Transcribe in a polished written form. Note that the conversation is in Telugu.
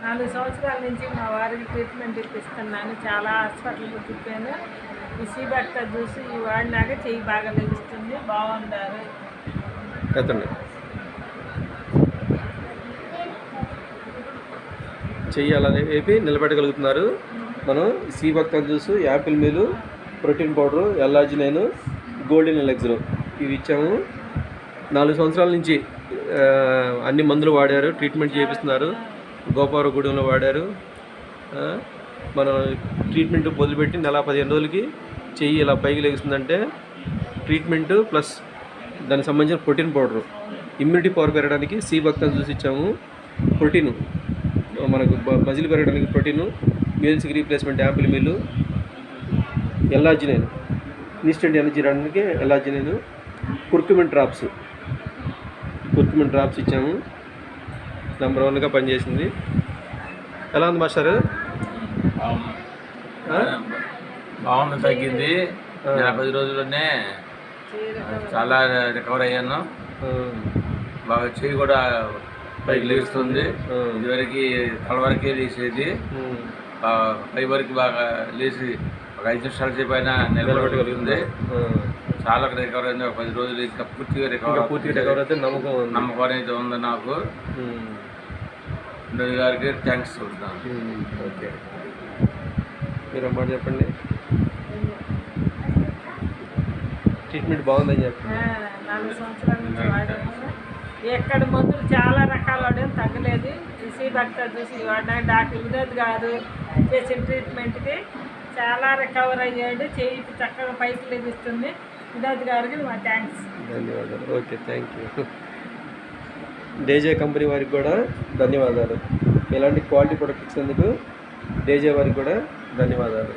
4 సంవత్సరాల నుంచి మా వారికి ట్రీట్మెంట్ ఇప్పిస్తున్నాను. చాలా హాస్పిటల్‌కి తిప్పాను. ఈ సీబక్త జ్యూస్ వాడినాక చెయ్యి బాగా లెగుస్తుంది. బాగున్నారు. ఎత్తండి. చెయ్యి అలా వేపి నిలబెట్టగలుగుతున్నారు. మనం sea buckthorn juice, apple meal, protein powder, L arginine, golden elixir ఇవి ఇచ్చాము. 4 సంవత్సరాల నుంచి అన్ని మందులు వాడారు, ట్రీట్మెంట్ చేపిస్తున్నారు. గోపాలగూడెంలో వాడారు. మనం ట్రీట్మెంట్ మొదలుపెట్టి నెల 15 రోజులకి చెయ్యి ఇలా పైకి లెగుస్తుందంటే ట్రీట్మెంటు ప్లస్ దానికి సంబంధించిన ప్రోటీన్ పౌడరు, ఇమ్యూనిటీ పవర్ పెరగడానికి సీబక్త జ్యూస్ ఇచ్చాము. ప్రోటీను మనకు మజిల్ పెరగడానికి ప్రోటీను, మీల్స్కి replacement apple meal, L arginine instant energy రావడానికి ఎల్ఆర్జినైన్, కుర్కుమిన్ డ్రాప్స్ ఇచ్చాము. నెంబర్ 1గా పనిచేసింది. ఎలా ఉంది మాస్టర్? బాగుంది, తగ్గింది. 10 రోజుల్లోనే చాలా రికవర్ అయ్యాను. బాగా చెయ్యి కూడా పైకి లేస్తుంది. ఇదివరకు తల వరకే లేచేది, పై వరకు బాగా లేచి ఒక 5 నిమిషాల సేపు అయినా నిలబెట్టగలుగుతుంది. చాలా రికవర్ అయింది. ఒక 10 రోజులు ఇంకా పూర్తిగా రికవర్ అయితే నమ్మకం అనేది ఉంది నాకు. గారికి థ్యాంక్స్ చెప్తున్నాను. ఓకే, మీరు అమ్మాట చెప్పండి. ట్రీట్మెంట్ బాగుందని చెప్పండి. 4 సంవత్సరాల నుంచి వాడాము. ఎక్కడ మందులు చాలా రకాలు వాడాము, తగ్గలేదు. ఈ సీబక్త జ్యూస్ వాడినాక డాక్టర్ వినోద్ గారు చేసిన ట్రీట్మెంట్కి చాలా రికవర్ అయ్యాడు. చెయ్యి చక్కగా పైకి లెగిస్తుంది. వినోద్ గారికి మా థ్యాంక్స్. ధన్యవాదాలు. Okay, thank you. DJ company వారికి కూడా ధన్యవాదాలు. ఇలాంటి క్వాలిటీ ప్రొడక్ట్ ఇచ్చినందుకు డేజే వారికి కూడా ధన్యవాదాలు.